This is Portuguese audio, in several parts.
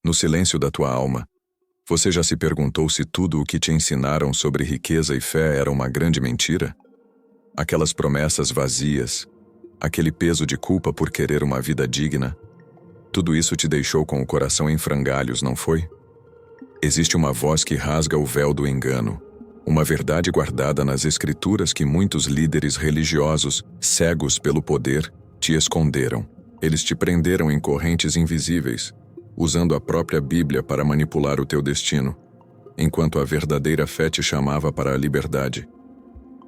No silêncio da tua alma, você já se perguntou se tudo o que te ensinaram sobre riqueza e fé era uma grande mentira? Aquelas promessas vazias, aquele peso de culpa por querer uma vida digna, tudo isso te deixou com o coração em frangalhos, não foi? Existe uma voz que rasga o véu do engano, uma verdade guardada nas escrituras que muitos líderes religiosos, cegos pelo poder, te esconderam. Eles te prenderam em correntes invisíveis, usando a própria Bíblia para manipular o teu destino, enquanto a verdadeira fé te chamava para a liberdade.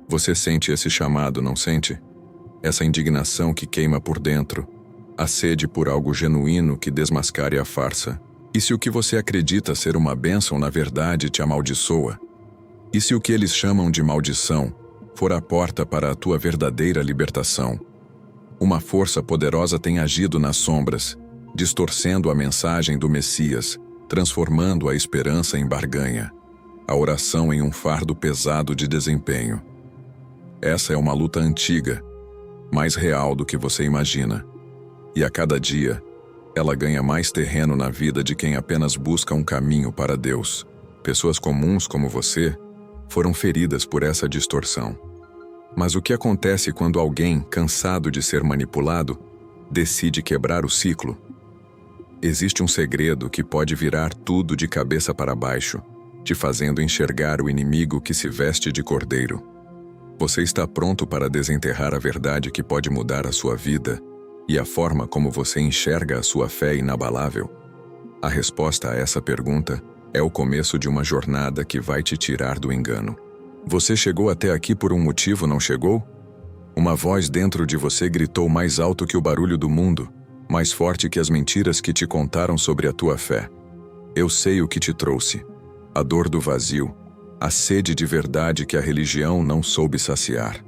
Você sente esse chamado, não sente? Essa indignação que queima por dentro, a sede por algo genuíno que desmascare a farsa. E se o que você acredita ser uma bênção na verdade te amaldiçoa? E se o que eles chamam de maldição for a porta para a tua verdadeira libertação? Uma força poderosa tem agido nas sombras, distorcendo a mensagem do Messias, transformando a esperança em barganha, a oração em um fardo pesado de desempenho. Essa é uma luta antiga, mais real do que você imagina. E a cada dia, ela ganha mais terreno na vida de quem apenas busca um caminho para Deus. Pessoas comuns como você foram feridas por essa distorção. Mas o que acontece quando alguém, cansado de ser manipulado, decide quebrar o ciclo? Existe um segredo que pode virar tudo de cabeça para baixo, te fazendo enxergar o inimigo que se veste de cordeiro. Você está pronto para desenterrar a verdade que pode mudar a sua vida e a forma como você enxerga a sua fé inabalável? A resposta a essa pergunta é o começo de uma jornada que vai te tirar do engano. Você chegou até aqui por um motivo, não chegou? Uma voz dentro de você gritou mais alto que o barulho do mundo, mais forte que as mentiras que te contaram sobre a tua fé. Eu sei o que te trouxe: a dor do vazio, a sede de verdade que a religião não soube saciar.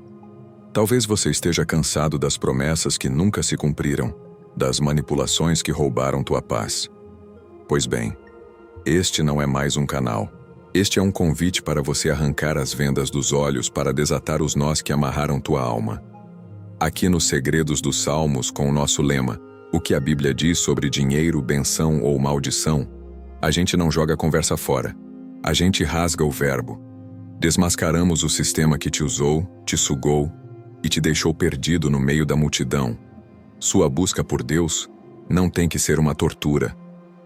Talvez você esteja cansado das promessas que nunca se cumpriram, das manipulações que roubaram tua paz. Pois bem, este não é mais um canal. Este é um convite para você arrancar as vendas dos olhos para desatar os nós que amarraram tua alma. Aqui nos Segredos dos Salmos, com o nosso lema, o que a Bíblia diz sobre dinheiro, benção ou maldição, a gente não joga a conversa fora. A gente rasga o verbo. Desmascaramos o sistema que te usou, te sugou e te deixou perdido no meio da multidão. Sua busca por Deus não tem que ser uma tortura.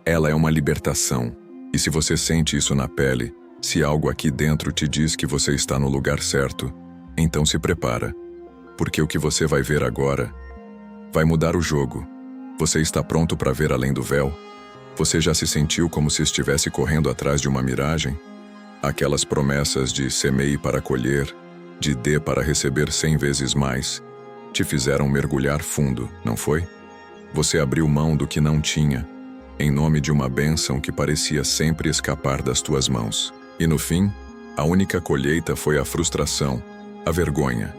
Ela é uma libertação. E se você sente isso na pele, se algo aqui dentro te diz que você está no lugar certo, então se prepara. Porque o que você vai ver agora vai mudar o jogo. Você está pronto para ver além do véu? Você já se sentiu como se estivesse correndo atrás de uma miragem? Aquelas promessas de semeie para colher, de dê para receber 100 vezes mais, te fizeram mergulhar fundo, não foi? Você abriu mão do que não tinha, em nome de uma bênção que parecia sempre escapar das tuas mãos. E no fim, a única colheita foi a frustração, a vergonha.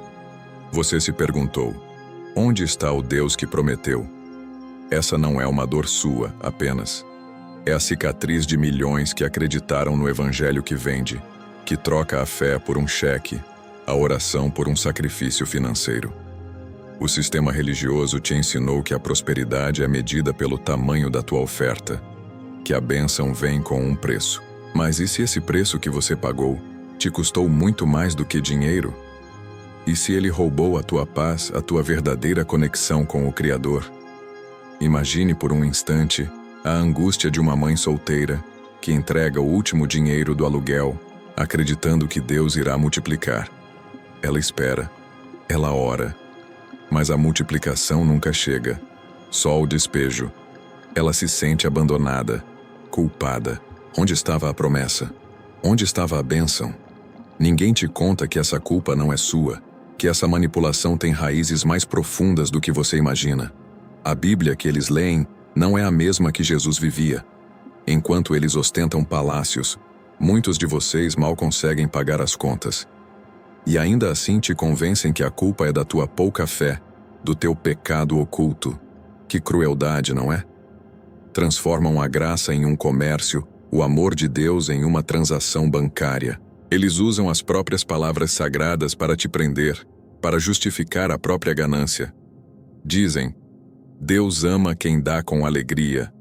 Você se perguntou: onde está o Deus que prometeu? Essa não é uma dor sua, apenas. É a cicatriz de milhões que acreditaram no evangelho que vende, que troca a fé por um cheque, a oração por um sacrifício financeiro. O sistema religioso te ensinou que a prosperidade é medida pelo tamanho da tua oferta, que a bênção vem com um preço. Mas e se esse preço que você pagou te custou muito mais do que dinheiro? E se ele roubou a tua paz, a tua verdadeira conexão com o Criador? Imagine por um instante a angústia de uma mãe solteira que entrega o último dinheiro do aluguel, acreditando que Deus irá multiplicar. Ela espera, ela ora, mas a multiplicação nunca chega, só o despejo. Ela se sente abandonada, culpada. Onde estava a promessa? Onde estava a bênção? Ninguém te conta que essa culpa não é sua, que essa manipulação tem raízes mais profundas do que você imagina. A Bíblia que eles leem não é a mesma que Jesus vivia. Enquanto eles ostentam palácios, muitos de vocês mal conseguem pagar as contas. E ainda assim te convencem que a culpa é da tua pouca fé, do teu pecado oculto. Que crueldade, não é? Transformam a graça em um comércio, o amor de Deus em uma transação bancária. Eles usam as próprias palavras sagradas para te prender, para justificar a própria ganância. Dizem: Deus ama quem dá com alegria.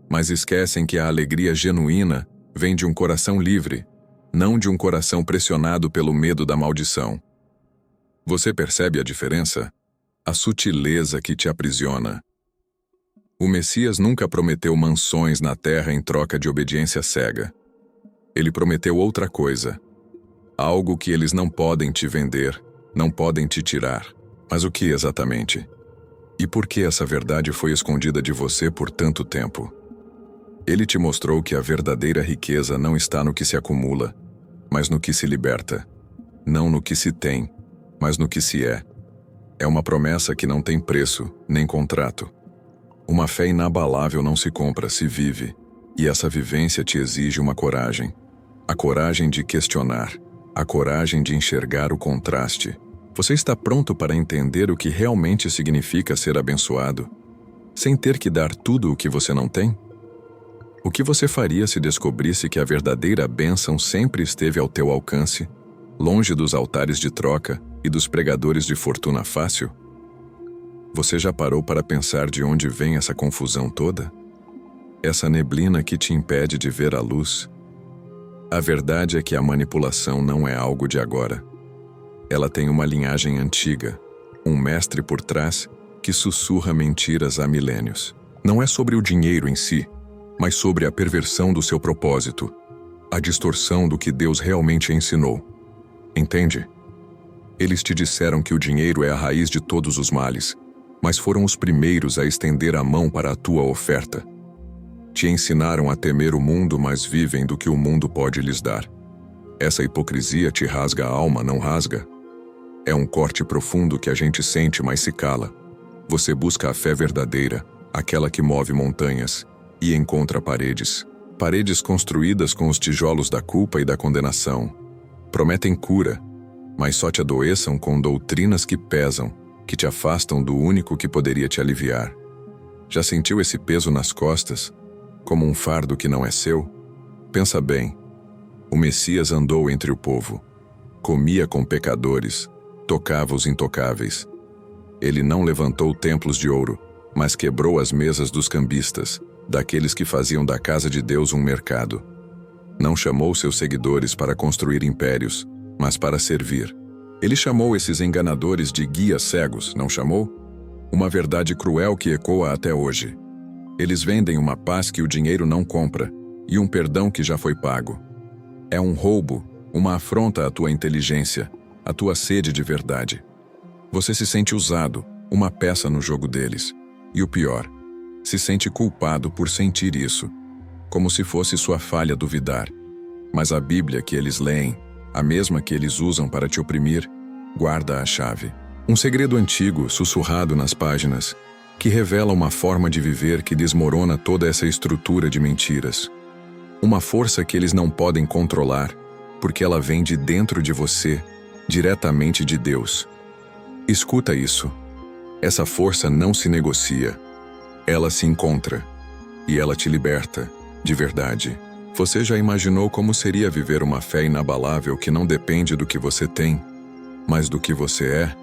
mas esquecem que a alegria genuína vem de um coração livre, não de um coração pressionado pelo medo da maldição. Você percebe a diferença? A sutileza que te aprisiona. O Messias nunca prometeu mansões na terra em troca de obediência cega. Ele prometeu outra coisa. Algo que eles não podem te vender, não podem te tirar. Mas o que exatamente? E por que essa verdade foi escondida de você por tanto tempo? Ele te mostrou que a verdadeira riqueza não está no que se acumula, mas no que se liberta. Não no que se tem, mas no que se é. É uma promessa que não tem preço, nem contrato. Uma fé inabalável não se compra, se vive. E essa vivência te exige uma coragem. A coragem de questionar. A coragem de enxergar o contraste. Você está pronto para entender o que realmente significa ser abençoado, sem ter que dar tudo o que você não tem? O que você faria se descobrisse que a verdadeira bênção sempre esteve ao teu alcance, longe dos altares de troca e dos pregadores de fortuna fácil? Você já parou para pensar de onde vem essa confusão toda? Essa neblina que te impede de ver a luz? A verdade é que a manipulação não é algo de agora. Ela tem uma linhagem antiga, um mestre por trás que sussurra mentiras há milênios. Não é sobre o dinheiro em si, mas sobre a perversão do seu propósito, a distorção do que Deus realmente ensinou. Entende? Eles te disseram que o dinheiro é a raiz de todos os males, mas foram os primeiros a estender a mão para a tua oferta. Te ensinaram a temer o mundo, mas vivem do que o mundo pode lhes dar. Essa hipocrisia te rasga a alma, não rasga? É um corte profundo que a gente sente, mas se cala. Você busca a fé verdadeira, aquela que move montanhas, e encontra paredes. Paredes construídas com os tijolos da culpa e da condenação. Prometem cura, mas só te adoeçam com doutrinas que pesam, que te afastam do único que poderia te aliviar. Já sentiu esse peso nas costas, como um fardo que não é seu? Pensa bem. O Messias andou entre o povo, comia com pecadores, tocava os intocáveis. Ele não levantou templos de ouro, mas quebrou as mesas dos cambistas, daqueles que faziam da casa de Deus um mercado. Não chamou seus seguidores para construir impérios, mas para servir. Ele chamou esses enganadores de guias cegos, não chamou? Uma verdade cruel que ecoa até hoje. Eles vendem uma paz que o dinheiro não compra, e um perdão que já foi pago. É um roubo, uma afronta à tua inteligência, à tua sede de verdade. Você se sente usado, uma peça no jogo deles. E o pior, se sente culpado por sentir isso, como se fosse sua falha duvidar. Mas a Bíblia que eles leem, a mesma que eles usam para te oprimir, guarda a chave. Um segredo antigo, sussurrado nas páginas, que revela uma forma de viver que desmorona toda essa estrutura de mentiras. Uma força que eles não podem controlar, porque ela vem de dentro de você, diretamente de Deus. Escuta isso. Essa força não se negocia. Ela se encontra. E ela te liberta, de verdade. Você já imaginou como seria viver uma fé inabalável que não depende do que você tem, mas do que você é?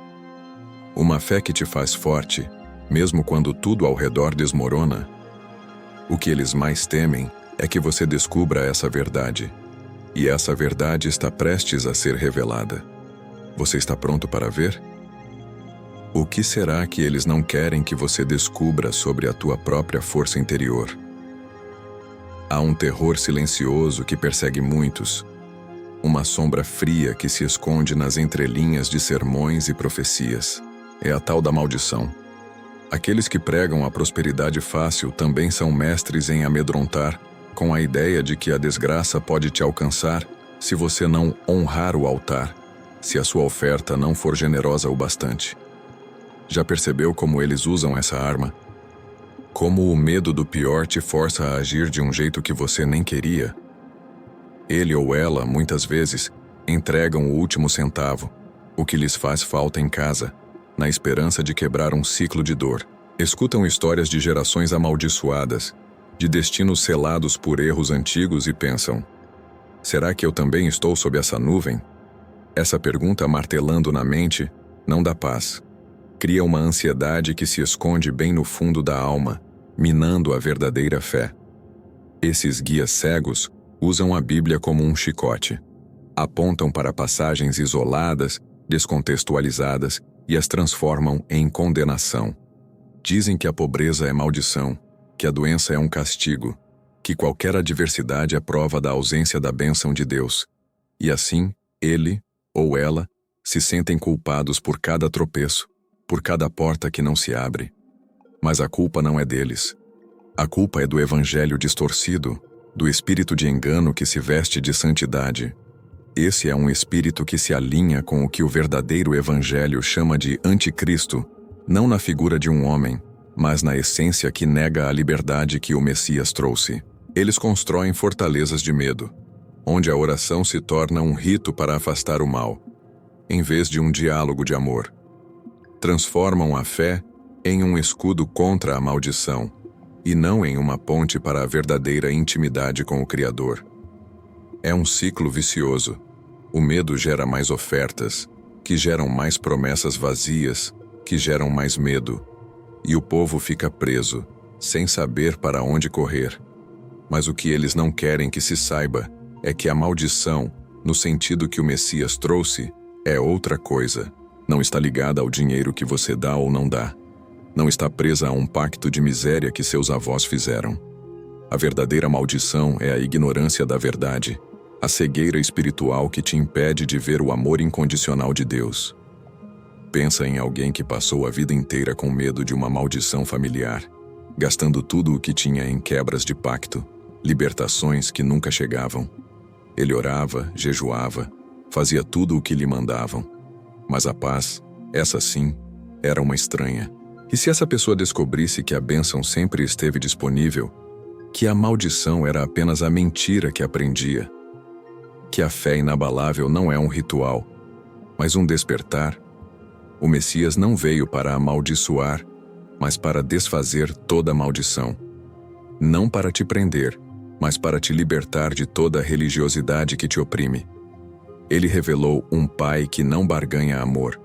Uma fé que te faz forte, mesmo quando tudo ao redor desmorona? O que eles mais temem é que você descubra essa verdade. E essa verdade está prestes a ser revelada. Você está pronto para ver? O que será que eles não querem que você descubra sobre a tua própria força interior? Há um terror silencioso que persegue muitos. Uma sombra fria que se esconde nas entrelinhas de sermões e profecias. É a tal da maldição. Aqueles que pregam a prosperidade fácil também são mestres em amedrontar, com a ideia de que a desgraça pode te alcançar se você não honrar o altar, se a sua oferta não for generosa o bastante. Já percebeu como eles usam essa arma? Como o medo do pior te força a agir de um jeito que você nem queria? Ele ou ela, muitas vezes, entregam o último centavo, o que lhes faz falta em casa, na esperança de quebrar um ciclo de dor. Escutam histórias de gerações amaldiçoadas, de destinos selados por erros antigos e pensam: será que eu também estou sob essa nuvem? Essa pergunta martelando na mente não dá paz. Cria uma ansiedade que se esconde bem no fundo da alma, minando a verdadeira fé. Esses guias cegos usam a Bíblia como um chicote. Apontam para passagens isoladas, descontextualizadas e as transformam em condenação. Dizem que a pobreza é maldição, que a doença é um castigo, que qualquer adversidade é prova da ausência da bênção de Deus. E assim, ele ou ela se sentem culpados por cada tropeço, por cada porta que não se abre. Mas a culpa não é deles. A culpa é do evangelho distorcido, do espírito de engano que se veste de santidade. Esse é um espírito que se alinha com o que o verdadeiro evangelho chama de anticristo, não na figura de um homem, mas na essência que nega a liberdade que o Messias trouxe. Eles constroem fortalezas de medo, onde a oração se torna um rito para afastar o mal, em vez de um diálogo de amor. Transformam a fé em um escudo contra a maldição, e não em uma ponte para a verdadeira intimidade com o Criador. É um ciclo vicioso. O medo gera mais ofertas, que geram mais promessas vazias, que geram mais medo, e o povo fica preso, sem saber para onde correr. Mas o que eles não querem que se saiba é que a maldição, no sentido que o Messias trouxe, é outra coisa. Não está ligada ao dinheiro que você dá ou não dá. Não está presa a um pacto de miséria que seus avós fizeram. A verdadeira maldição é a ignorância da verdade, a cegueira espiritual que te impede de ver o amor incondicional de Deus. Pensa em alguém que passou a vida inteira com medo de uma maldição familiar, gastando tudo o que tinha em quebras de pacto, libertações que nunca chegavam. Ele orava, jejuava, fazia tudo o que lhe mandavam. Mas a paz, essa sim, era uma estranha. E se essa pessoa descobrisse que a bênção sempre esteve disponível, que a maldição era apenas a mentira que aprendia, que a fé inabalável não é um ritual, mas um despertar, o Messias não veio para amaldiçoar, mas para desfazer toda maldição. Não para te prender, mas para te libertar de toda a religiosidade que te oprime. Ele revelou um Pai que não barganha amor,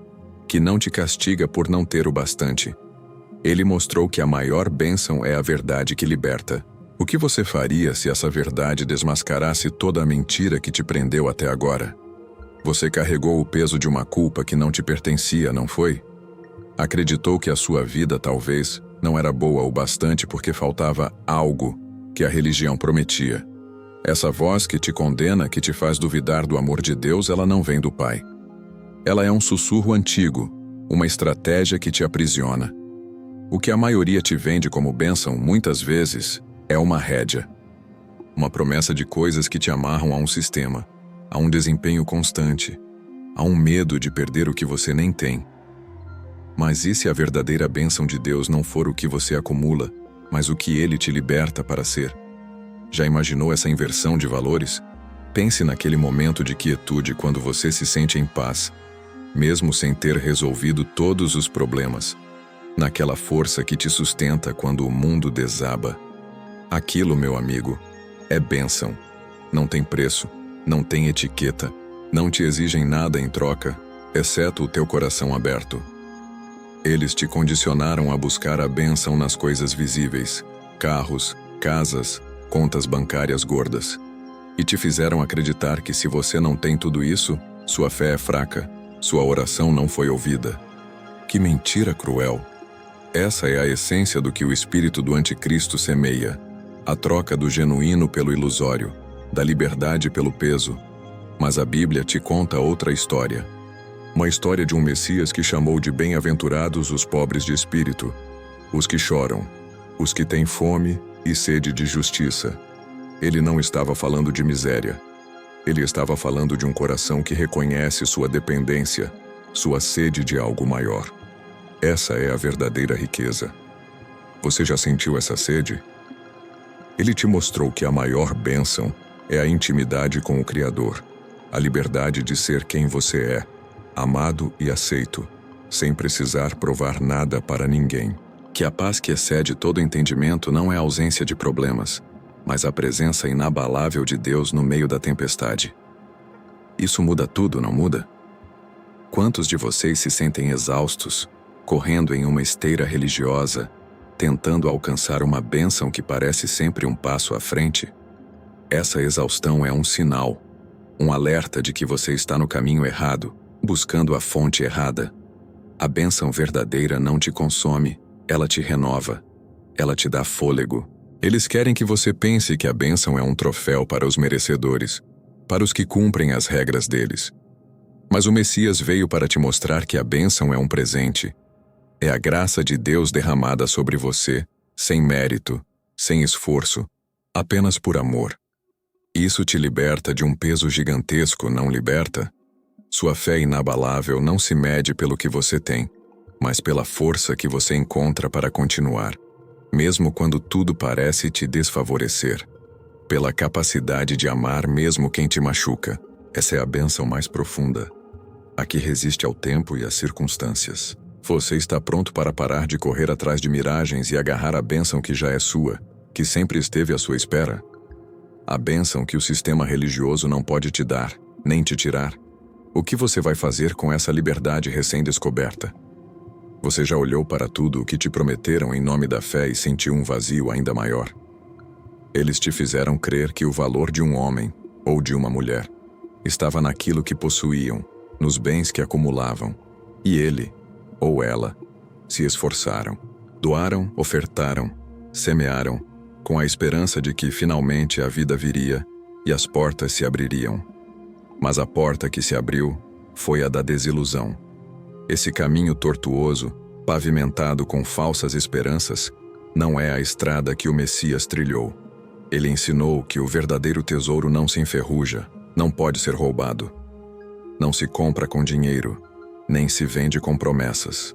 que não te castiga por não ter o bastante. Ele mostrou que a maior bênção é a verdade que liberta. O que você faria se essa verdade desmascarasse toda a mentira que te prendeu até agora? Você carregou o peso de uma culpa que não te pertencia, não foi? Acreditou que a sua vida, talvez, não era boa o bastante porque faltava algo que a religião prometia. Essa voz que te condena, que te faz duvidar do amor de Deus, ela não vem do Pai. Ela é um sussurro antigo, uma estratégia que te aprisiona. O que a maioria te vende como bênção, muitas vezes, é uma rédea. Uma promessa de coisas que te amarram a um sistema, a um desempenho constante, a um medo de perder o que você nem tem. Mas e se a verdadeira bênção de Deus não for o que você acumula, mas o que Ele te liberta para ser? Já imaginou essa inversão de valores? Pense naquele momento de quietude quando você se sente em paz, mesmo sem ter resolvido todos os problemas. Naquela força que te sustenta quando o mundo desaba. Aquilo, meu amigo, é bênção. Não tem preço, não tem etiqueta, não te exigem nada em troca, exceto o teu coração aberto. Eles te condicionaram a buscar a bênção nas coisas visíveis, carros, casas, contas bancárias gordas. E te fizeram acreditar que se você não tem tudo isso, sua fé é fraca, sua oração não foi ouvida. Que mentira cruel! Essa é a essência do que o espírito do anticristo semeia, a troca do genuíno pelo ilusório, da liberdade pelo peso. Mas a Bíblia te conta outra história. Uma história de um Messias que chamou de bem-aventurados os pobres de espírito, os que choram, os que têm fome e sede de justiça. Ele não estava falando de miséria. Ele estava falando de um coração que reconhece sua dependência, sua sede de algo maior. Essa é a verdadeira riqueza. Você já sentiu essa sede? Ele te mostrou que a maior bênção é a intimidade com o Criador, a liberdade de ser quem você é, amado e aceito, sem precisar provar nada para ninguém. Que a paz que excede todo entendimento não é a ausência de problemas, mas a presença inabalável de Deus no meio da tempestade. Isso muda tudo, não muda? Quantos de vocês se sentem exaustos, correndo em uma esteira religiosa, tentando alcançar uma bênção que parece sempre um passo à frente. Essa exaustão é um sinal, um alerta de que você está no caminho errado, buscando a fonte errada. A bênção verdadeira não te consome, ela te renova, ela te dá fôlego. Eles querem que você pense que a bênção é um troféu para os merecedores, para os que cumprem as regras deles. Mas o Messias veio para te mostrar que a bênção é um presente. É a graça de Deus derramada sobre você, sem mérito, sem esforço, apenas por amor. Isso te liberta de um peso gigantesco, não liberta? Sua fé inabalável não se mede pelo que você tem, mas pela força que você encontra para continuar, mesmo quando tudo parece te desfavorecer. Pela capacidade de amar mesmo quem te machuca. Essa é a bênção mais profunda, a que resiste ao tempo e às circunstâncias. Você está pronto para parar de correr atrás de miragens e agarrar a bênção que já é sua, que sempre esteve à sua espera? A bênção que o sistema religioso não pode te dar, nem te tirar. O que você vai fazer com essa liberdade recém-descoberta? Você já olhou para tudo o que te prometeram em nome da fé e sentiu um vazio ainda maior? Eles te fizeram crer que o valor de um homem, ou de uma mulher, estava naquilo que possuíam, nos bens que acumulavam. E ele, ou ela, se esforçaram, doaram, ofertaram, semearam, com a esperança de que finalmente a vida viria e as portas se abririam. Mas a porta que se abriu foi a da desilusão. Esse caminho tortuoso, pavimentado com falsas esperanças, não é a estrada que o Messias trilhou. Ele ensinou que o verdadeiro tesouro não se enferruja, não pode ser roubado. Não se compra com dinheiro, nem se vende com promessas.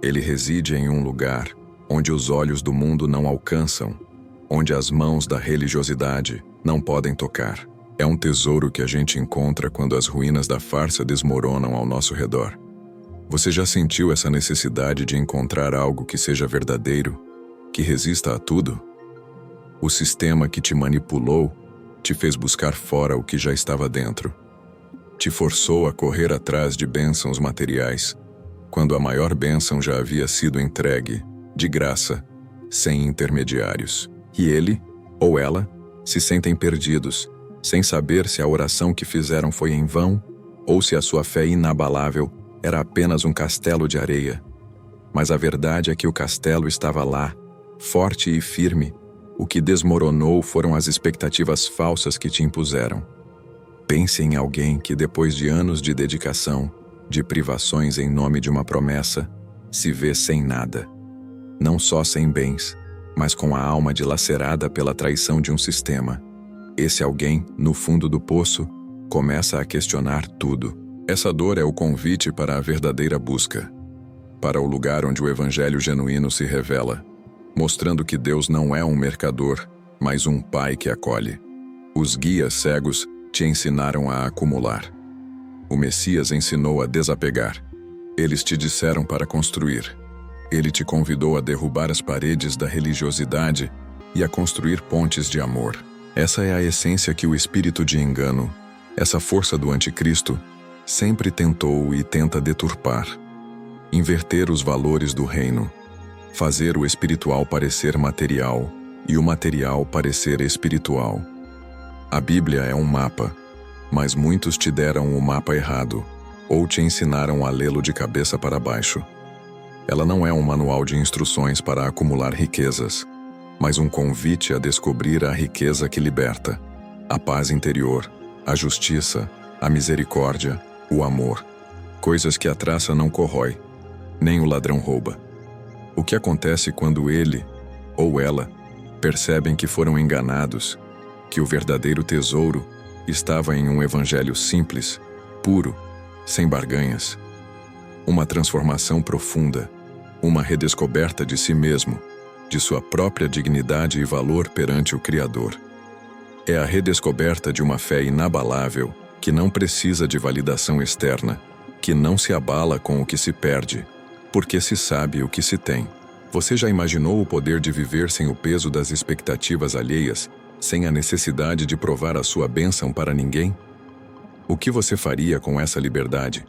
Ele reside em um lugar onde os olhos do mundo não alcançam, onde as mãos da religiosidade não podem tocar. É um tesouro que a gente encontra quando as ruínas da farsa desmoronam ao nosso redor. Você já sentiu essa necessidade de encontrar algo que seja verdadeiro, que resista a tudo? O sistema que te manipulou te fez buscar fora o que já estava dentro. Te forçou a correr atrás de bênçãos materiais, quando a maior bênção já havia sido entregue, de graça, sem intermediários. E ele, ou ela, se sentem perdidos, sem saber se a oração que fizeram foi em vão ou se a sua fé inabalável era apenas um castelo de areia. Mas a verdade é que o castelo estava lá, forte e firme. O que desmoronou foram as expectativas falsas que te impuseram. Pense em alguém que, depois de anos de dedicação, de privações em nome de uma promessa, se vê sem nada. Não só sem bens, mas com a alma dilacerada pela traição de um sistema. Esse alguém, no fundo do poço, começa a questionar tudo. Essa dor é o convite para a verdadeira busca, para o lugar onde o evangelho genuíno se revela, mostrando que Deus não é um mercador, mas um pai que acolhe. Os guias cegos te ensinaram a acumular. O Messias ensinou a desapegar. Eles te disseram para construir. Ele te convidou a derrubar as paredes da religiosidade e a construir pontes de amor. Essa é a essência que o espírito de engano, essa força do anticristo, sempre tentou e tenta deturpar. Inverter os valores do reino. Fazer o espiritual parecer material e o material parecer espiritual. A Bíblia é um mapa, mas muitos te deram o mapa errado ou te ensinaram a lê-lo de cabeça para baixo. Ela não é um manual de instruções para acumular riquezas, mas um convite a descobrir a riqueza que liberta, a paz interior, a justiça, a misericórdia, o amor, coisas que a traça não corrói, nem o ladrão rouba. O que acontece quando ele, ou ela, percebem que foram enganados, que o verdadeiro tesouro estava em um evangelho simples, puro, sem barganhas? Uma transformação profunda, uma redescoberta de si mesmo, de sua própria dignidade e valor perante o Criador. É a redescoberta de uma fé inabalável, que não precisa de validação externa, que não se abala com o que se perde, porque se sabe o que se tem. Você já imaginou o poder de viver sem o peso das expectativas alheias, sem a necessidade de provar a sua bênção para ninguém? O que você faria com essa liberdade?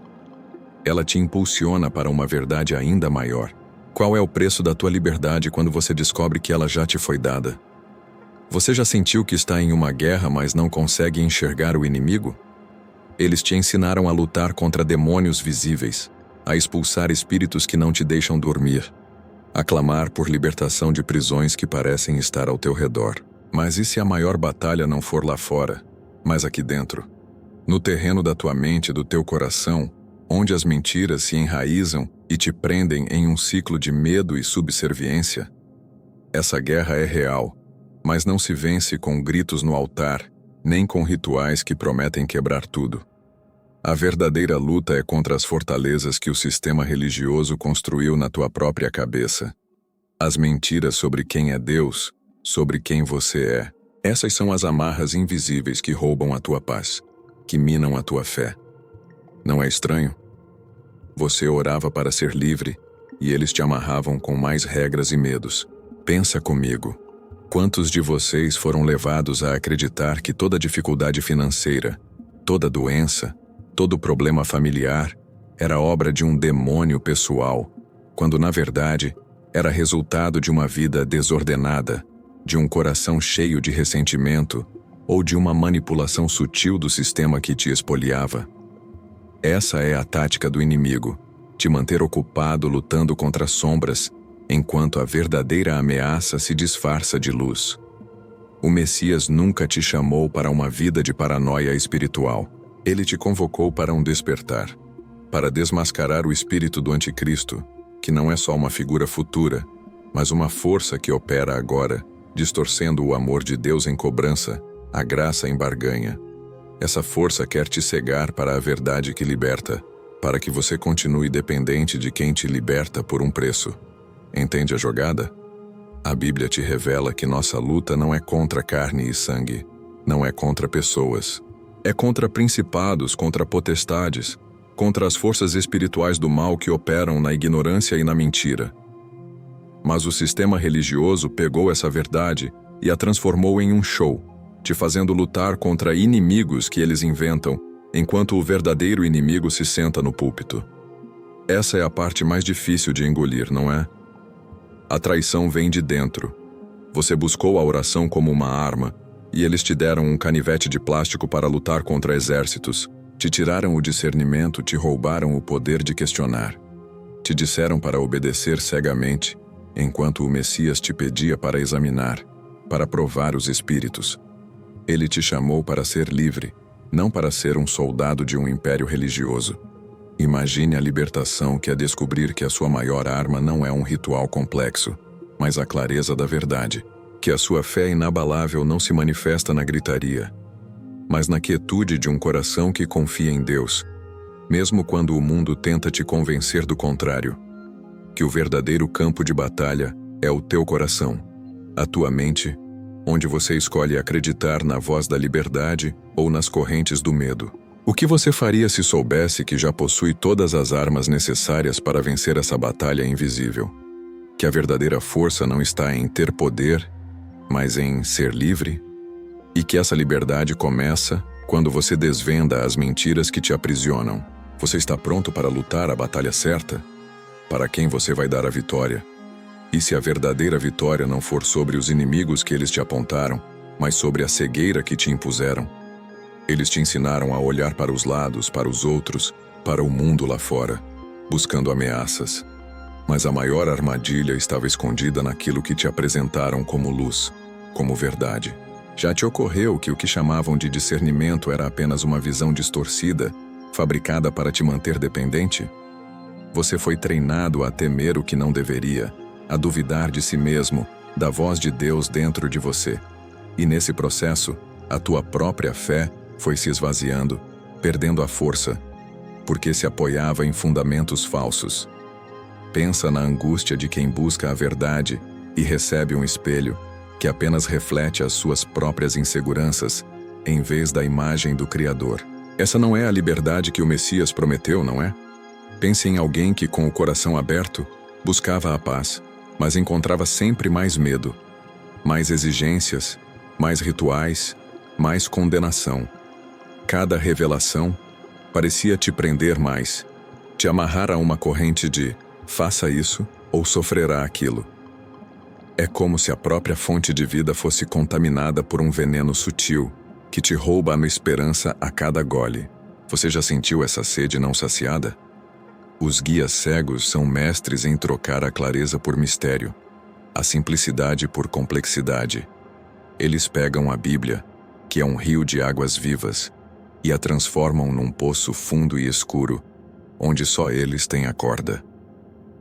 Ela te impulsiona para uma verdade ainda maior. Qual é o preço da tua liberdade quando você descobre que ela já te foi dada? Você já sentiu que está em uma guerra, mas não consegue enxergar o inimigo? Eles te ensinaram a lutar contra demônios visíveis, a expulsar espíritos que não te deixam dormir, a clamar por libertação de prisões que parecem estar ao teu redor. Mas e se a maior batalha não for lá fora, mas aqui dentro? No terreno da tua mente e do teu coração, onde as mentiras se enraizam e te prendem em um ciclo de medo e subserviência? Essa guerra é real, mas não se vence com gritos no altar, nem com rituais que prometem quebrar tudo. A verdadeira luta é contra as fortalezas que o sistema religioso construiu na tua própria cabeça. As mentiras sobre quem é Deus, sobre quem você é. Essas são as amarras invisíveis que roubam a tua paz, que minam a tua fé. Não é estranho? Você orava para ser livre, e eles te amarravam com mais regras e medos. Pensa comigo. Quantos de vocês foram levados a acreditar que toda dificuldade financeira, toda doença, todo problema familiar era obra de um demônio pessoal, quando na verdade era resultado de uma vida desordenada, de um coração cheio de ressentimento ou de uma manipulação sutil do sistema que te espoliava? Essa é a tática do inimigo, te manter ocupado lutando contra sombras, enquanto a verdadeira ameaça se disfarça de luz. O Messias nunca te chamou para uma vida de paranoia espiritual. Ele te convocou para um despertar, para desmascarar o espírito do anticristo, que não é só uma figura futura, mas uma força que opera agora, distorcendo o amor de Deus em cobrança, a graça em barganha. Essa força quer te cegar para a verdade que liberta, para que você continue dependente de quem te liberta por um preço. Entende a jogada? A Bíblia te revela que nossa luta não é contra carne e sangue, não é contra pessoas. É contra principados, contra potestades, contra as forças espirituais do mal que operam na ignorância e na mentira. Mas o sistema religioso pegou essa verdade e a transformou em um show, te fazendo lutar contra inimigos que eles inventam, enquanto o verdadeiro inimigo se senta no púlpito. Essa é a parte mais difícil de engolir, não é? A traição vem de dentro. Você buscou a oração como uma arma, e eles te deram um canivete de plástico para lutar contra exércitos, te tiraram o discernimento, te roubaram o poder de questionar. Te disseram para obedecer cegamente, enquanto o Messias te pedia para examinar, para provar os espíritos. Ele te chamou para ser livre, não para ser um soldado de um império religioso. Imagine a libertação que é descobrir que a sua maior arma não é um ritual complexo, mas a clareza da verdade, que a sua fé inabalável não se manifesta na gritaria, mas na quietude de um coração que confia em Deus, mesmo quando o mundo tenta te convencer do contrário. Que o verdadeiro campo de batalha é o teu coração, a tua mente, onde você escolhe acreditar na voz da liberdade ou nas correntes do medo. O que você faria se soubesse que já possui todas as armas necessárias para vencer essa batalha invisível? Que a verdadeira força não está em ter poder, mas em ser livre? E que essa liberdade começa quando você desvenda as mentiras que te aprisionam. Você está pronto para lutar a batalha certa? Para quem você vai dar a vitória? E se a verdadeira vitória não for sobre os inimigos que eles te apontaram, mas sobre a cegueira que te impuseram? Eles te ensinaram a olhar para os lados, para os outros, para o mundo lá fora, buscando ameaças. Mas a maior armadilha estava escondida naquilo que te apresentaram como luz, como verdade. Já te ocorreu que o que chamavam de discernimento era apenas uma visão distorcida, fabricada para te manter dependente? Você foi treinado a temer o que não deveria, a duvidar de si mesmo, da voz de Deus dentro de você. E nesse processo, a tua própria fé foi se esvaziando, perdendo a força, porque se apoiava em fundamentos falsos. Pensa na angústia de quem busca a verdade e recebe um espelho que apenas reflete as suas próprias inseguranças, em vez da imagem do Criador. Essa não é a liberdade que o Messias prometeu, não é? Pense em alguém que, com o coração aberto, buscava a paz, mas encontrava sempre mais medo, mais exigências, mais rituais, mais condenação. Cada revelação parecia te prender mais, te amarrar a uma corrente de faça isso ou sofrerá aquilo. É como se a própria fonte de vida fosse contaminada por um veneno sutil, que te rouba a esperança a cada gole. Você já sentiu essa sede não saciada? Os guias cegos são mestres em trocar a clareza por mistério, a simplicidade por complexidade. Eles pegam a Bíblia, que é um rio de águas vivas, e a transformam num poço fundo e escuro, onde só eles têm a corda.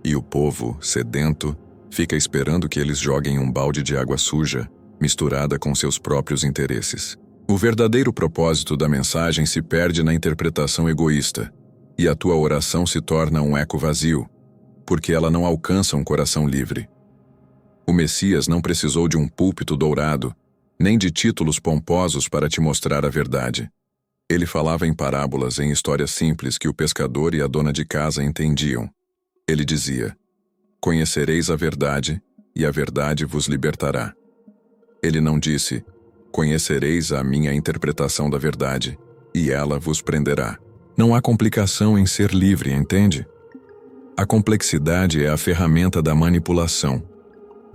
E o povo, sedento, fica esperando que eles joguem um balde de água suja, misturada com seus próprios interesses. O verdadeiro propósito da mensagem se perde na interpretação egoísta, e a tua oração se torna um eco vazio, porque ela não alcança um coração livre. O Messias não precisou de um púlpito dourado, nem de títulos pomposos para te mostrar a verdade. Ele falava em parábolas, em histórias simples que o pescador e a dona de casa entendiam. Ele dizia: "Conhecereis a verdade, e a verdade vos libertará." Ele não disse: "Conhecereis a minha interpretação da verdade, e ela vos prenderá." Não há complicação em ser livre, entende? A complexidade é a ferramenta da manipulação.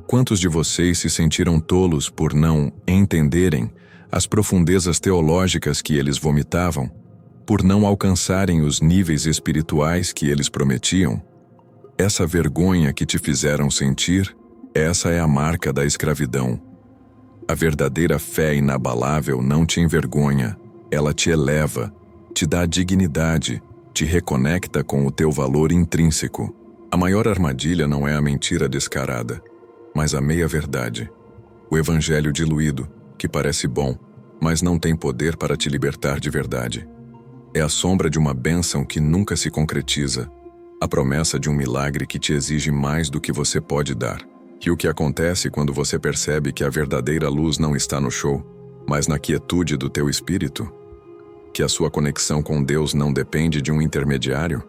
Quantos de vocês se sentiram tolos por não entenderem as profundezas teológicas que eles vomitavam, por não alcançarem os níveis espirituais que eles prometiam? Essa vergonha que te fizeram sentir, essa é a marca da escravidão. A verdadeira fé inabalável não te envergonha, ela te eleva, te dá dignidade, te reconecta com o teu valor intrínseco. A maior armadilha não é a mentira descarada, mas a meia-verdade. O evangelho diluído, que parece bom, mas não tem poder para te libertar de verdade. É a sombra de uma bênção que nunca se concretiza, a promessa de um milagre que te exige mais do que você pode dar. E o que acontece quando você percebe que a verdadeira luz não está no show, mas na quietude do teu espírito? Que a sua conexão com Deus não depende de um intermediário?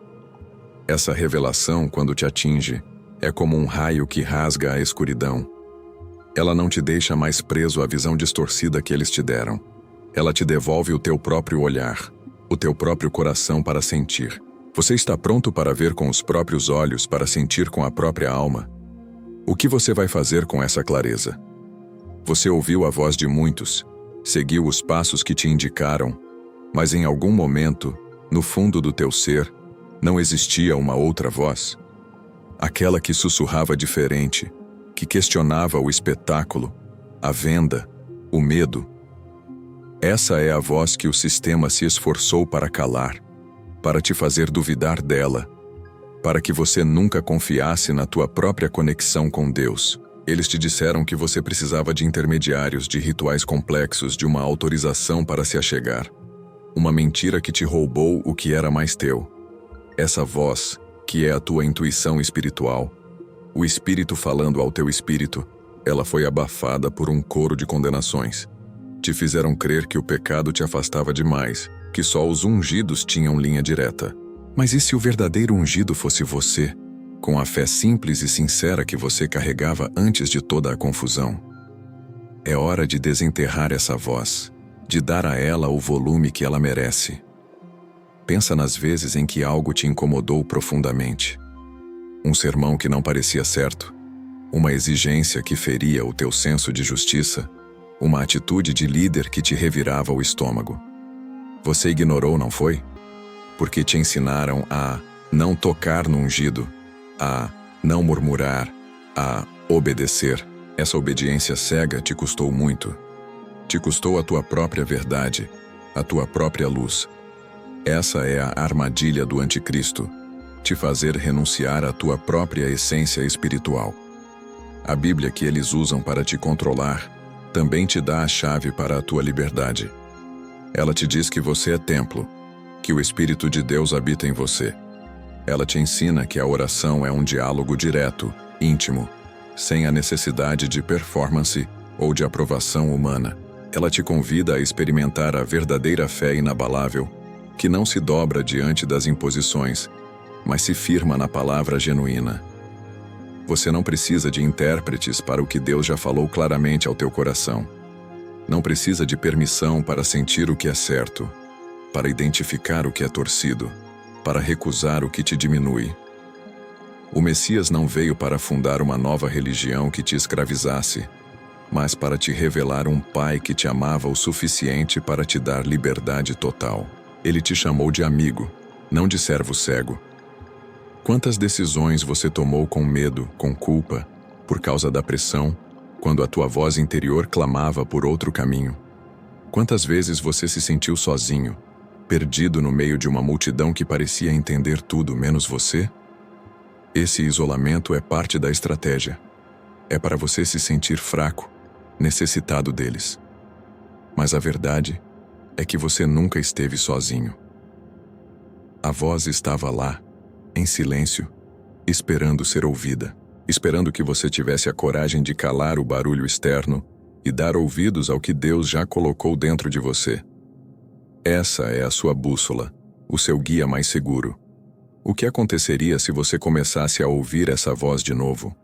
Essa revelação, quando te atinge, é como um raio que rasga a escuridão. Ela não te deixa mais preso à visão distorcida que eles te deram. Ela te devolve o teu próprio olhar, o teu próprio coração para sentir. Você está pronto para ver com os próprios olhos, para sentir com a própria alma? O que você vai fazer com essa clareza? Você ouviu a voz de muitos, seguiu os passos que te indicaram, mas em algum momento, no fundo do teu ser, não existia uma outra voz? Aquela que sussurrava diferente, que questionava o espetáculo, a venda, o medo. Essa é a voz que o sistema se esforçou para calar, para te fazer duvidar dela, para que você nunca confiasse na tua própria conexão com Deus. Eles te disseram que você precisava de intermediários, de rituais complexos, de uma autorização para se achegar. Uma mentira que te roubou o que era mais teu. Essa voz, que é a tua intuição espiritual, o espírito falando ao teu espírito, ela foi abafada por um coro de condenações. Te fizeram crer que o pecado te afastava demais, que só os ungidos tinham linha direta. Mas e se o verdadeiro ungido fosse você, com a fé simples e sincera que você carregava antes de toda a confusão? É hora de desenterrar essa voz, de dar a ela o volume que ela merece. Pensa nas vezes em que algo te incomodou profundamente. Um sermão que não parecia certo, uma exigência que feria o teu senso de justiça, uma atitude de líder que te revirava o estômago. Você ignorou, não foi? Porque te ensinaram a não tocar no ungido, a não murmurar, a obedecer. Essa obediência cega te custou muito. Te custou a tua própria verdade, a tua própria luz. Essa é a armadilha do anticristo, te fazer renunciar à tua própria essência espiritual. A Bíblia que eles usam para te controlar também te dá a chave para a tua liberdade. Ela te diz que você é templo, que o Espírito de Deus habita em você. Ela te ensina que a oração é um diálogo direto, íntimo, sem a necessidade de performance ou de aprovação humana. Ela te convida a experimentar a verdadeira fé inabalável, que não se dobra diante das imposições, mas se firma na palavra genuína. Você não precisa de intérpretes para o que Deus já falou claramente ao teu coração. Não precisa de permissão para sentir o que é certo, para identificar o que é torcido, para recusar o que te diminui. O Messias não veio para fundar uma nova religião que te escravizasse, mas para te revelar um Pai que te amava o suficiente para te dar liberdade total. Ele te chamou de amigo, não de servo cego. Quantas decisões você tomou com medo, com culpa, por causa da pressão, quando a tua voz interior clamava por outro caminho? Quantas vezes você se sentiu sozinho, perdido no meio de uma multidão que parecia entender tudo menos você? Esse isolamento é parte da estratégia. É para você se sentir fraco, necessitado deles. Mas a verdade é que você nunca esteve sozinho. A voz estava lá, em silêncio, esperando ser ouvida, esperando que você tivesse a coragem de calar o barulho externo e dar ouvidos ao que Deus já colocou dentro de você. Essa é a sua bússola, o seu guia mais seguro. O que aconteceria se você começasse a ouvir essa voz de novo?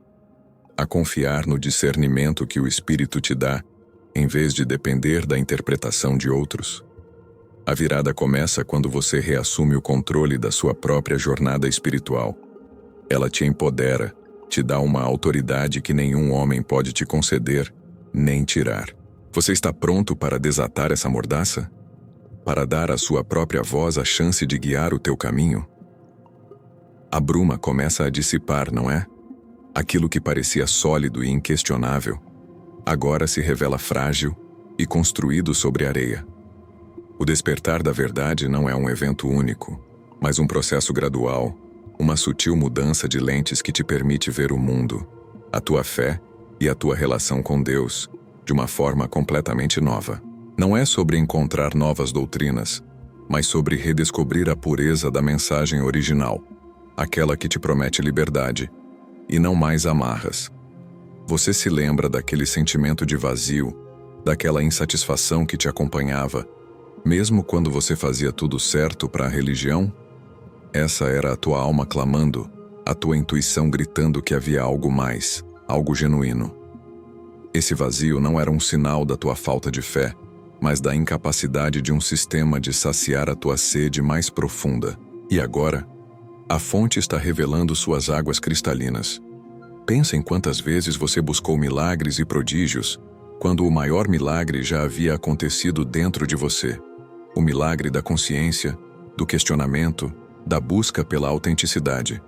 A confiar no discernimento que o Espírito te dá, em vez de depender da interpretação de outros? A virada começa quando você reassume o controle da sua própria jornada espiritual. Ela te empodera, te dá uma autoridade que nenhum homem pode te conceder, nem tirar. Você está pronto para desatar essa mordaça? Para dar à sua própria voz a chance de guiar o teu caminho? A bruma começa a dissipar, não é? Aquilo que parecia sólido e inquestionável, agora se revela frágil e construído sobre areia. O despertar da verdade não é um evento único, mas um processo gradual, uma sutil mudança de lentes que te permite ver o mundo, a tua fé e a tua relação com Deus, de uma forma completamente nova. Não é sobre encontrar novas doutrinas, mas sobre redescobrir a pureza da mensagem original, aquela que te promete liberdade, e não mais amarras. Você se lembra daquele sentimento de vazio, daquela insatisfação que te acompanhava, mesmo quando você fazia tudo certo para a religião? Essa era a tua alma clamando, a tua intuição gritando que havia algo mais, algo genuíno. Esse vazio não era um sinal da tua falta de fé, mas da incapacidade de um sistema de saciar a tua sede mais profunda. E agora, a fonte está revelando suas águas cristalinas. Pensa em quantas vezes você buscou milagres e prodígios, quando o maior milagre já havia acontecido dentro de você. O milagre da consciência, do questionamento, da busca pela autenticidade.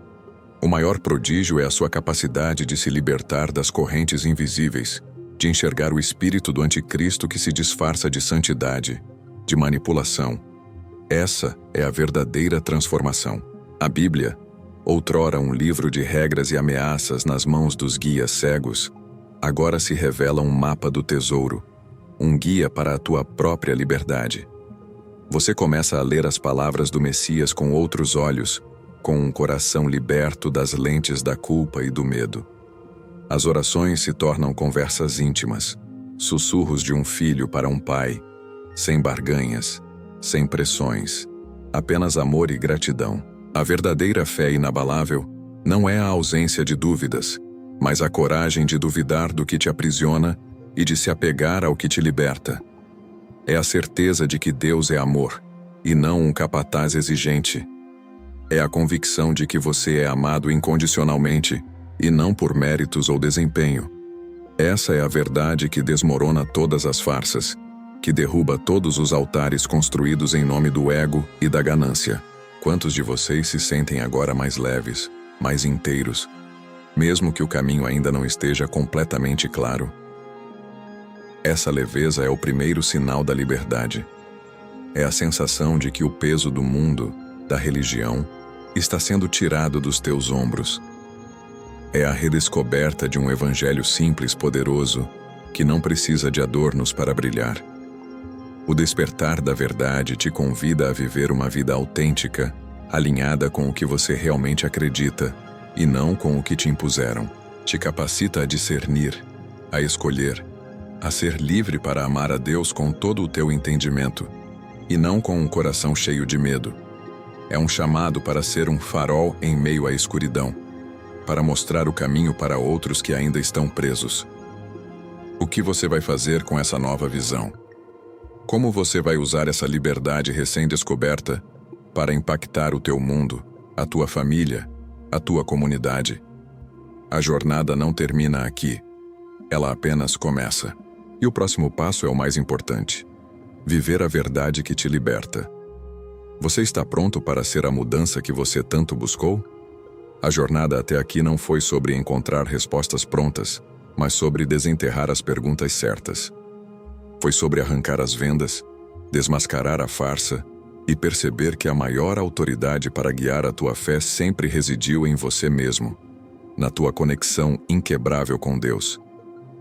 O maior prodígio é a sua capacidade de se libertar das correntes invisíveis, de enxergar o espírito do anticristo que se disfarça de santidade, de manipulação. Essa é a verdadeira transformação. A Bíblia, outrora um livro de regras e ameaças nas mãos dos guias cegos, agora se revela um mapa do tesouro, um guia para a tua própria liberdade. Você começa a ler as palavras do Messias com outros olhos, com um coração liberto das lentes da culpa e do medo. As orações se tornam conversas íntimas, sussurros de um filho para um pai, sem barganhas, sem pressões, apenas amor e gratidão. A verdadeira fé inabalável não é a ausência de dúvidas, mas a coragem de duvidar do que te aprisiona e de se apegar ao que te liberta. É a certeza de que Deus é amor, e não um capataz exigente. É a convicção de que você é amado incondicionalmente, e não por méritos ou desempenho. Essa é a verdade que desmorona todas as farsas, que derruba todos os altares construídos em nome do ego e da ganância. Quantos de vocês se sentem agora mais leves, mais inteiros, mesmo que o caminho ainda não esteja completamente claro? Essa leveza é o primeiro sinal da liberdade. É a sensação de que o peso do mundo, da religião, está sendo tirado dos teus ombros. É a redescoberta de um evangelho simples, poderoso, que não precisa de adornos para brilhar. O despertar da verdade te convida a viver uma vida autêntica, alinhada com o que você realmente acredita, e não com o que te impuseram. Te capacita a discernir, a escolher, a ser livre para amar a Deus com todo o teu entendimento, e não com um coração cheio de medo. É um chamado para ser um farol em meio à escuridão, para mostrar o caminho para outros que ainda estão presos. O que você vai fazer com essa nova visão? Como você vai usar essa liberdade recém-descoberta para impactar o teu mundo, a tua família a tua comunidade. A jornada não termina aqui. Ela apenas começa. E o próximo passo é o mais importante: viver a verdade que te liberta. Você está pronto para ser a mudança que você tanto buscou? A jornada até aqui não foi sobre encontrar respostas prontas, mas sobre desenterrar as perguntas certas. Foi sobre arrancar as vendas, desmascarar a farsa e perceber que a maior autoridade para guiar a tua fé sempre residiu em você mesmo, na tua conexão inquebrável com Deus.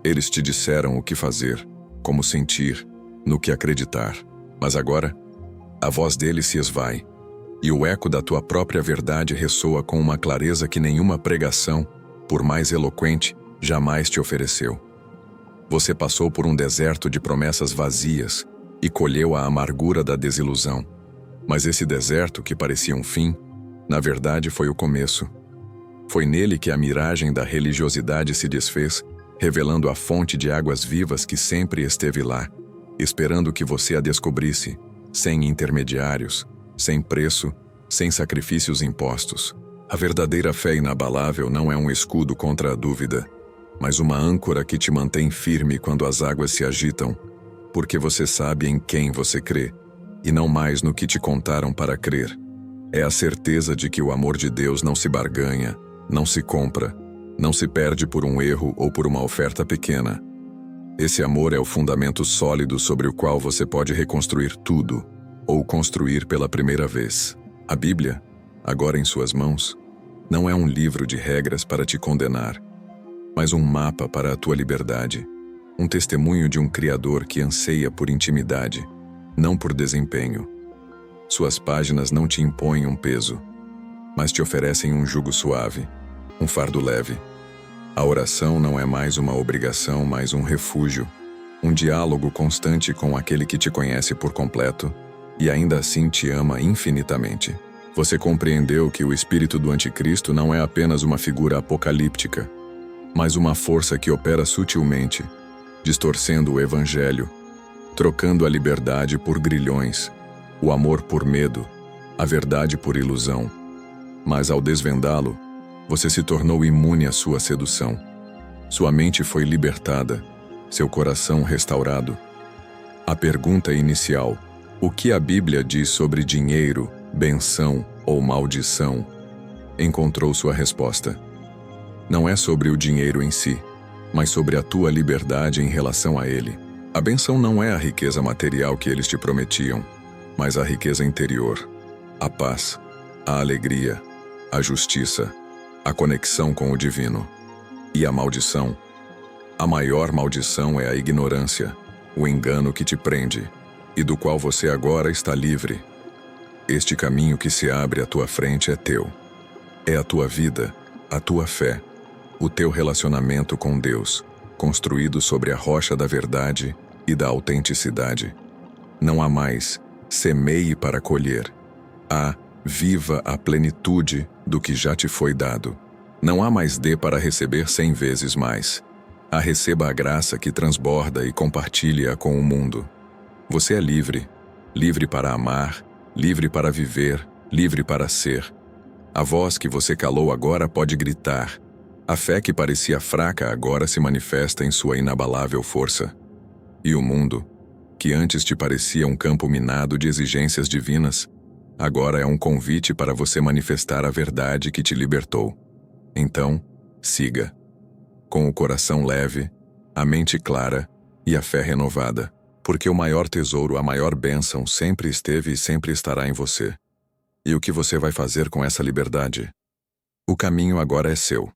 Eles te disseram o que fazer, como sentir, no que acreditar, mas agora, a voz deles se esvai, e o eco da tua própria verdade ressoa com uma clareza que nenhuma pregação, por mais eloquente, jamais te ofereceu. Você passou por um deserto de promessas vazias e colheu a amargura da desilusão. Mas esse deserto, que parecia um fim, na verdade foi o começo. Foi nele que a miragem da religiosidade se desfez, revelando a fonte de águas vivas que sempre esteve lá, esperando que você a descobrisse, sem intermediários, sem preço, sem sacrifícios impostos. A verdadeira fé inabalável não é um escudo contra a dúvida, mas uma âncora que te mantém firme quando as águas se agitam, porque você sabe em quem você crê, e não mais no que te contaram para crer. É a certeza de que o amor de Deus não se barganha, não se compra, não se perde por um erro ou por uma oferta pequena. Esse amor é o fundamento sólido sobre o qual você pode reconstruir tudo, ou construir pela primeira vez. A Bíblia, agora em suas mãos, não é um livro de regras para te condenar, mas um mapa para a tua liberdade, um testemunho de um Criador que anseia por intimidade, não por desempenho. Suas páginas não te impõem um peso, mas te oferecem um jugo suave, um fardo leve. A oração não é mais uma obrigação, mas um refúgio, um diálogo constante com aquele que te conhece por completo e ainda assim te ama infinitamente. Você compreendeu que o espírito do anticristo não é apenas uma figura apocalíptica, mas uma força que opera sutilmente, distorcendo o evangelho, trocando a liberdade por grilhões, o amor por medo, a verdade por ilusão. Mas ao desvendá-lo, você se tornou imune à sua sedução. Sua mente foi libertada, seu coração restaurado. A pergunta inicial, o que a Bíblia diz sobre dinheiro, benção ou maldição, encontrou sua resposta. Não é sobre o dinheiro em si, mas sobre a tua liberdade em relação a ele. A bênção não é a riqueza material que eles te prometiam, mas a riqueza interior, a paz, a alegria, a justiça, a conexão com o divino. E a maldição? A maior maldição é a ignorância, o engano que te prende, e do qual você agora está livre. Este caminho que se abre à tua frente é teu. É a tua vida, a tua fé, o teu relacionamento com Deus, construído sobre a rocha da verdade e da autenticidade. Não há mais semeie para colher. Há viva a plenitude do que já te foi dado. Não há mais dê para receber 100 vezes mais. Receba a graça que transborda e compartilhe-a com o mundo. Você é livre, livre para amar, livre para viver, livre para ser. A voz que você calou agora pode gritar. A fé que parecia fraca agora se manifesta em sua inabalável força. E o mundo, que antes te parecia um campo minado de exigências divinas, agora é um convite para você manifestar a verdade que te libertou. Então, siga. Com o coração leve, a mente clara e a fé renovada, porque o maior tesouro, a maior bênção sempre esteve e sempre estará em você. E o que você vai fazer com essa liberdade? O caminho agora é seu.